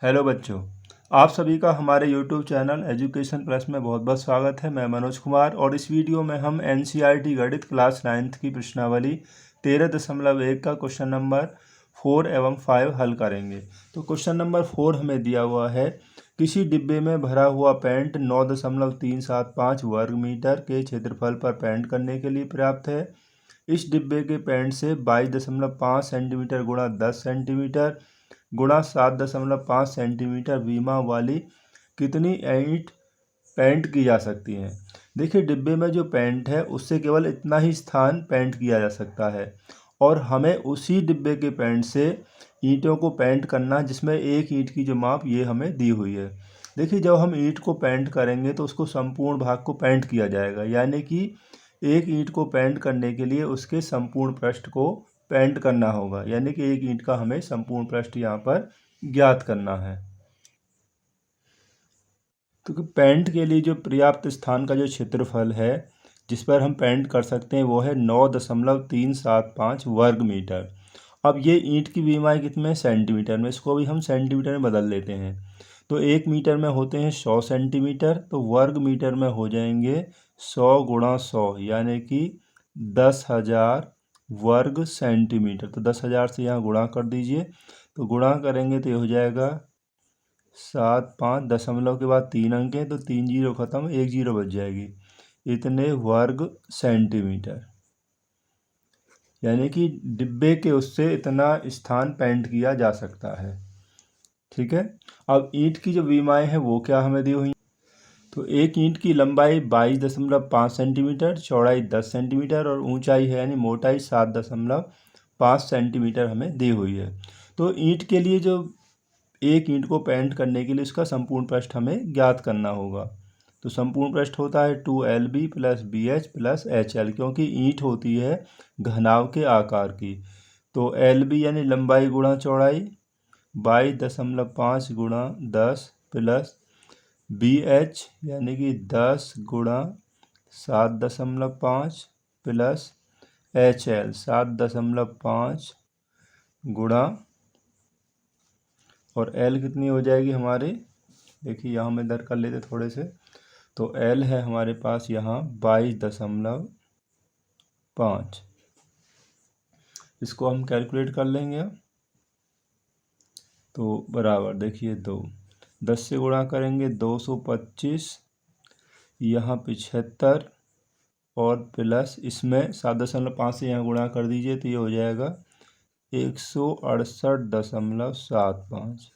Hello बच्चों, आप सभी का हमारे YouTube चैनल एजुकेशन प्लस में बहुत बहुत स्वागत है। मैं मनोज कुमार और इस वीडियो में हम NCERT गणित क्लास 9th की प्रश्नावली 13.1 का क्वेश्चन नंबर 4 एवं 5 हल करेंगे। तो क्वेश्चन नंबर 4 हमें दिया हुआ है, किसी डिब्बे में भरा हुआ पेंट 9.375 वर्ग मीटर के क्षेत्रफल पर पेंट करने के लिए पर्याप्त है। इस डिब्बे के पेंट से 22.5 सेंटीमीटर गुणा 10 सेंटीमीटर गुणा 7.5 सेंटीमीटर विमा वाली कितनी ईंट पेंट की जा सकती हैं। देखिए, डिब्बे में जो पेंट है उससे केवल इतना ही स्थान पेंट किया जा सकता है और हमें उसी डिब्बे के पेंट से ईंटों को पेंट करना है, जिसमें एक ईंट की जो माप ये हमें दी हुई है। देखिए, जब हम ईंट को पेंट करेंगे तो उसको संपूर्ण भाग को पेंट किया जाएगा, यानी कि एक ईंट को पेंट करने के लिए उसके संपूर्ण पृष्ठ को पेंट करना होगा, यानी कि एक ईंट का हमें संपूर्ण पृष्ठ यहाँ पर ज्ञात करना है। तो पेंट के लिए जो पर्याप्त स्थान का जो क्षेत्रफल है जिस पर हम पेंट कर सकते हैं वो है 9.375 वर्ग मीटर। अब ये ईंट की बीमाई कितने में, सेंटीमीटर में, इसको भी हम सेंटीमीटर में बदल लेते हैं। तो 1 मीटर में होते हैं 100 सेंटीमीटर, तो वर्ग मीटर में हो जाएंगे 100 गुणा 100, यानी कि 10,000 वर्ग सेंटीमीटर। तो 10,000 से यहाँ गुणा कर दीजिए, तो गुणा करेंगे तो ये हो जाएगा 7,5, दशमलव के बाद 3 अंक हैं तो 3 जीरो खत्म, 1 जीरो बच जाएगी, इतने वर्ग सेंटीमीटर, यानी कि डिब्बे के उससे इतना स्थान पेंट किया जा सकता है। ठीक है। अब ईंट की जो विमाएँ हैं वो क्या हमें दी हुई, तो एक ईंट की लंबाई 22.5 सेंटीमीटर, चौड़ाई 10 सेंटीमीटर और ऊंचाई है यानी मोटाई 7.5 सेंटीमीटर हमें दी हुई है। तो ईंट के लिए जो एक ईंट को पेंट करने के लिए उसका संपूर्ण पृष्ठ हमें ज्ञात करना होगा। तो संपूर्ण पृष्ठ होता है 2LB plus BH plus HL, क्योंकि ईंट होती है घनाव के आकार की। तो LB यानी लंबाई गुणा चौड़ाई 22.5 गुणा 10 प्लस BH यानी कि 10 गुणा 7.5 प्लस HL 7.5 गुणा, और L कितनी हो जाएगी हमारी, देखिए यहाँ हम इधर कर लेते थोड़े से, तो L है हमारे पास यहाँ 22.5, इसको हम कैलकुलेट कर लेंगे। तो बराबर देखिए 10 से गुणा करेंगे 225, यहाँ 75 और प्लस इसमें 7.5 से यहाँ गुणा कर दीजिए तो ये हो जाएगा 168.75।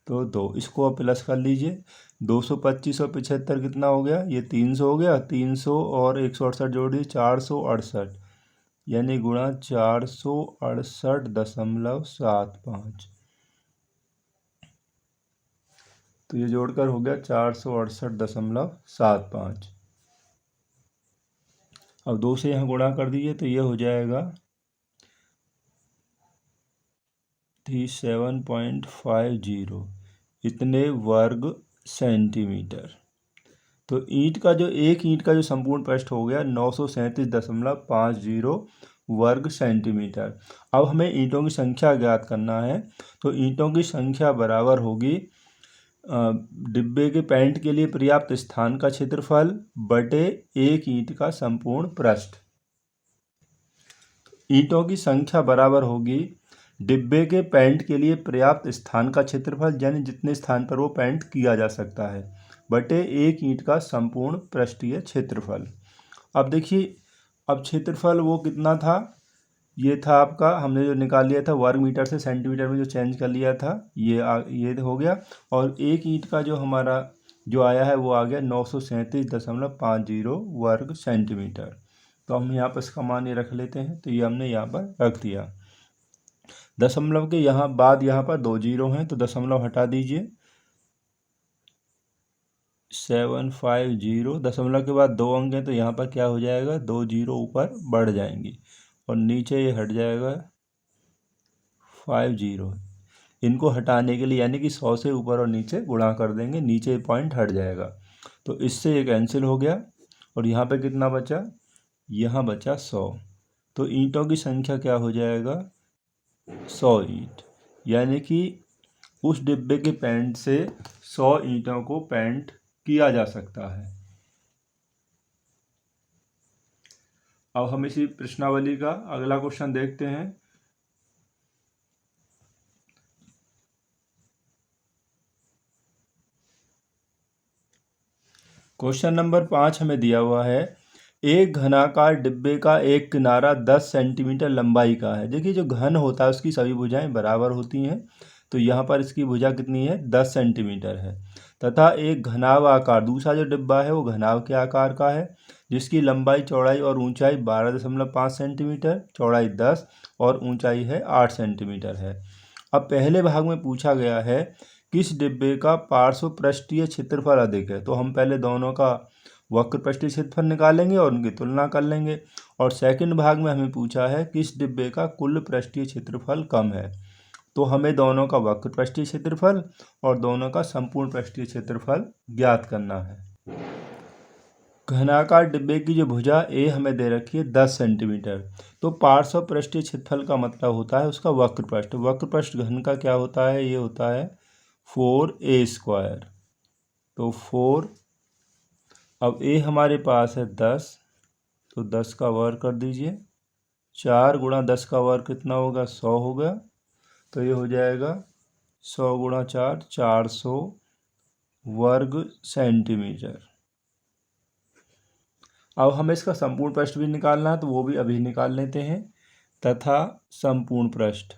तो 2, इसको आप प्लस कर लीजिए, 225 और 75 कितना हो गया, ये 300 हो गया, 300 और 168 जोड़िए 468, यानी गुणा 468.75। तो ये जोड़कर हो गया 468.75। अब 2 से यहाँ गुणा कर दीजिए तो ये हो जाएगा 37.50, इतने वर्ग सेंटीमीटर। तो ईंट का जो एक ईंट का जो संपूर्ण पृष्ठ हो गया 937.50 वर्ग सेंटीमीटर। अब हमें ईंटों की संख्या ज्ञात करना है, तो ईंटों की संख्या बराबर होगी डिब्बे के पेंट के लिए पर्याप्त स्थान का क्षेत्रफल बटे एक ईंट का संपूर्ण पृष्ठ। ईंटों की संख्या बराबर होगी डिब्बे के पेंट के लिए पर्याप्त स्थान का क्षेत्रफल, यानी जितने स्थान पर वो पेंट किया जा सकता है, बटे एक ईंट का संपूर्ण पृष्ठीय क्षेत्रफल। अब देखिए, अब क्षेत्रफल वो कितना था, ये था आपका, हमने जो निकाल लिया था वर्ग मीटर से सेंटीमीटर में जो चेंज कर लिया था, ये हो गया, और एक ईंट का जो हमारा जो आया है वो आ गया 937.50 वर्ग सेंटीमीटर। तो हम यहाँ पर इसका मान ये रख लेते हैं, तो ये हमने यहाँ पर रख दिया। दशमलव के यहाँ बाद यहाँ पर 2 जीरो हैं तो दशमलव हटा दीजिए, 750, दशमलव के बाद 2 अंक हैं तो यहाँ पर क्या हो जाएगा, 2 जीरो ऊपर बढ़ जाएंगी और नीचे ये हट जाएगा 50। इनको हटाने के लिए यानी कि 100 से ऊपर और नीचे गुणा कर देंगे, नीचे पॉइंट हट जाएगा, तो इससे ये कैंसिल हो गया और यहाँ पे कितना बचा, यहाँ बचा 100। तो ईंटों की संख्या क्या हो जाएगा, 100 ईंट, यानी कि उस डिब्बे के पेंट से 100 ईंटों को पेंट किया जा सकता है। अब हम इसी प्रश्नावली का अगला क्वेश्चन देखते हैं। क्वेश्चन नंबर 5 हमें दिया हुआ है, एक घनाकार डिब्बे का एक किनारा 10 सेंटीमीटर लंबाई का है। देखिए जो घन होता है उसकी सभी भुजाएं बराबर होती हैं, तो यहाँ पर इसकी भुजा कितनी है, 10 सेंटीमीटर है। तथा एक घनाव आकार, दूसरा जो डिब्बा है वो घनाव के आकार का है, जिसकी लंबाई, चौड़ाई और ऊंचाई 12.5 सेंटीमीटर, चौड़ाई 10 और ऊंचाई है 8 सेंटीमीटर है। अब पहले भाग में पूछा गया है किस डिब्बे का पार्श्व पृष्ठीय क्षेत्रफल अधिक है। तो हम पहले दोनों का वक्र पृष्ठीय क्षेत्रफल निकालेंगे और उनकी तुलना कर लेंगे। और सेकंड भाग में हमें पूछा है किस डिब्बे का कुल पृष्ठीय क्षेत्रफल कम है। तो हमें दोनों का वक्र पृष्ठीय क्षेत्रफल और दोनों का संपूर्ण पृष्ठीय क्षेत्रफल ज्ञात करना है। घनाकार डिब्बे की जो भुजा ए हमें दे रखी है 10 सेंटीमीटर, तो पार्श्व पृष्ठीय क्षेत्रफल का मतलब होता है उसका वक्र पृष्ठ। वक्र पृष्ठ घन का क्या होता है, ये होता है 4a²। तो 4, अब a हमारे पास है 10, तो 10 का वर्ग कर दीजिए। 4 गुणा 10 का वर्ग कितना होगा, 100 होगा। तो ये हो जाएगा 100 गुणा 4, 400 वर्ग सेंटीमीटर। अब हमें इसका संपूर्ण पृष्ठ भी निकालना है, तो वो भी अभी निकाल लेते हैं। तथा संपूर्ण पृष्ठ,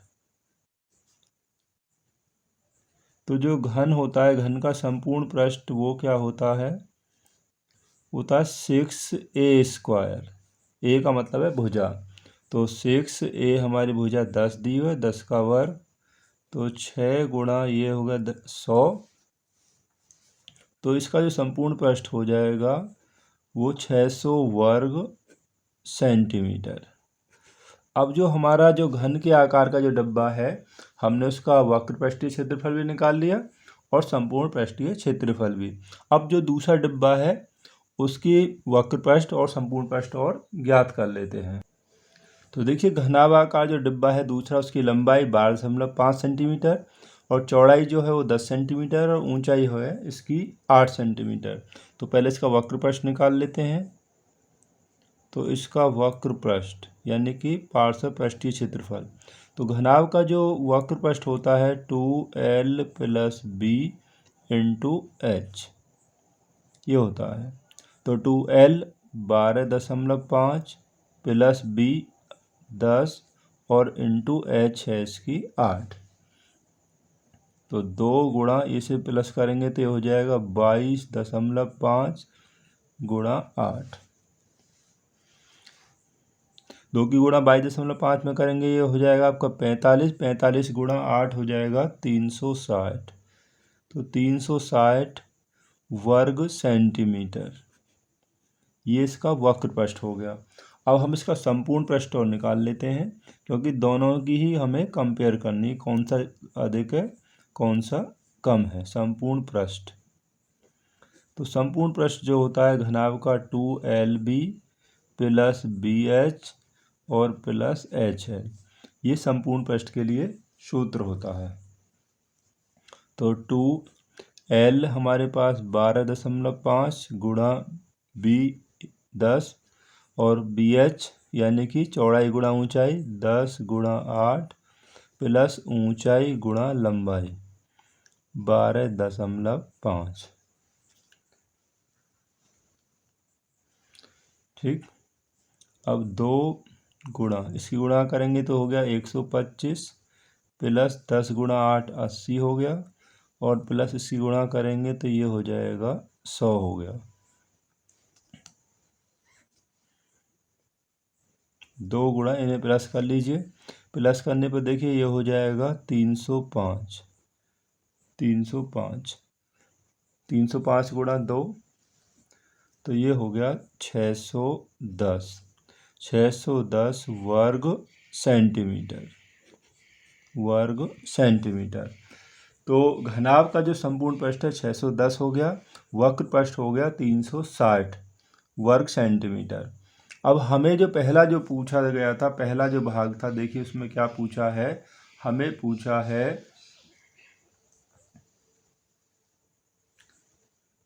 तो जो घन होता है, घन का संपूर्ण पृष्ठ वो क्या होता है, होता है 6a²। ए का मतलब है भुजा, तो 6a हमारी भुजा 10 दी हुई है, 10 का वर्ग, तो 6 गुणा ये होगा 100। तो इसका जो संपूर्ण पृष्ठ हो जाएगा वो 600 वर्ग सेंटीमीटर। अब जो हमारा जो घन के आकार का जो डब्बा है, हमने उसका वक्र पृष्ठीय क्षेत्रफल भी निकाल लिया और संपूर्ण पृष्ठीय क्षेत्रफल भी। अब जो दूसरा डिब्बा है उसकी वक्र पृष्ठ और संपूर्ण पृष्ठ और ज्ञात कर लेते हैं। तो देखिए घनाभाकार जो डिब्बा है दूसरा, उसकी लंबाई 12.5 सेंटीमीटर और चौड़ाई जो है वो 10 सेंटीमीटर और ऊंचाई है इसकी 8 सेंटीमीटर। तो पहले इसका वक्र पृष्ठ निकाल लेते हैं। तो इसका वक्र पृष्ठ यानी कि पार्श्व पृष्ठीय क्षेत्रफल, तो घनाभ का जो वक्र पृष्ठ होता है 2l + b × h, ये होता है। तो 2l 12.5 + b 10 और इंटू h है इसकी 8। तो 2 गुणा इसे प्लस करेंगे तो ये हो जाएगा 22.5 गुणा 8। 2 की गुणा 22.5 में करेंगे ये हो जाएगा आपका 45। 45 गुणा 8 हो जाएगा 360। तो 360 वर्ग सेंटीमीटर, ये इसका वक्र पृष्ठ हो गया। अब हम इसका संपूर्ण पृष्ठ और निकाल लेते हैं, क्योंकि दोनों की ही हमें कंपेयर करनी, कौन सा अधिक है कौन सा कम है। संपूर्ण पृष्ठ, तो संपूर्ण पृष्ठ जो होता है घनाभ का 2lb + bh और प्लस h है, ये संपूर्ण पृष्ठ के लिए सूत्र होता है। तो 2l हमारे पास 12.5 गुणा b 10 और bh यानी कि चौड़ाई गुणा ऊंचाई 10 गुणा 8 प्लस ऊंचाई गुणा लंबाई 12.5। ठीक, अब 2 गुणा इसकी गुणा करेंगे तो हो गया 125 प्लस 10 गुणा 8 80 हो गया और प्लस इसकी गुणा करेंगे तो ये हो जाएगा 100 हो गया। 2 गुणा इन्हें प्लस कर लीजिए, प्लस करने पर देखिए ये हो जाएगा 305। 305 गुणा 2 तो ये हो गया 610। 610 वर्ग सेंटीमीटर। तो घनाभ का जो संपूर्ण पृष्ठ है 610 हो गया, वक्र पृष्ठ हो गया 360 वर्ग सेंटीमीटर। अब हमें जो पहला जो पूछा गया था, पहला जो भाग था, देखिए उसमें क्या पूछा है, हमें पूछा है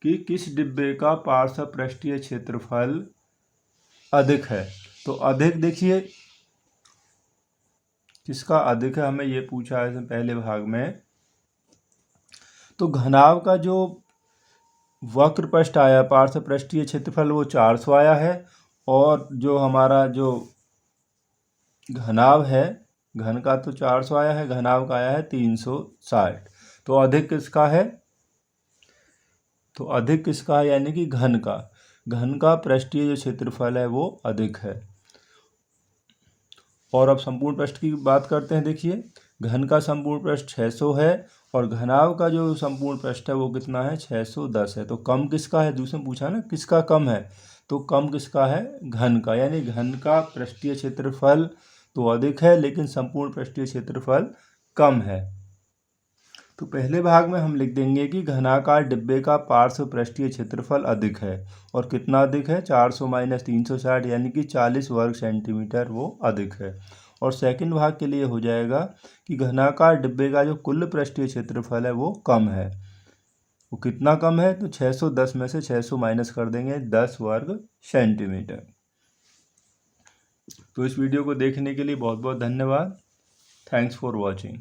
कि किस डिब्बे का पार्श्व पृष्ठीय क्षेत्रफल अधिक है। तो अधिक देखिए किसका अधिक है, हमें ये पूछा है पहले भाग में। तो घनाभ का जो वक्र पृष्ठ आया पार्श्व पृष्ठीय क्षेत्रफल वो 400 आया है, और जो हमारा जो घनाभ है, घन का तो 400 आया है, घनाभ का आया है 360। तो अधिक किसका है, तो अधिक किसका है, यानी कि घन का पृष्ठीय जो क्षेत्रफल है वो अधिक है। और अब संपूर्ण पृष्ठ की बात करते हैं। देखिए घन का संपूर्ण पृष्ठ 600 है, और घनाभ का जो संपूर्ण पृष्ठ है वो कितना है, 610 है। तो कम किसका है, दूसरे में पूछा ना किसका कम है, तो कम किसका है, घन का। यानी घन का पृष्ठीय क्षेत्रफल तो अधिक है लेकिन संपूर्ण पृष्ठीय क्षेत्रफल कम है। तो पहले भाग में हम लिख देंगे कि घनाकार डिब्बे का पार्श्व पृष्ठीय क्षेत्रफल अधिक है, और कितना अधिक है, 400 - 360 यानी कि 40 वर्ग सेंटीमीटर वो अधिक है। और सेकंड भाग के लिए हो जाएगा कि घनाकार डिब्बे का जो कुल पृष्ठीय क्षेत्रफल है वो कम है। वो कितना कम है, तो 610 में से 600 माइनस कर देंगे, 10 वर्ग सेंटीमीटर। तो इस वीडियो को देखने के लिए बहुत बहुत धन्यवाद। Thanks for watching.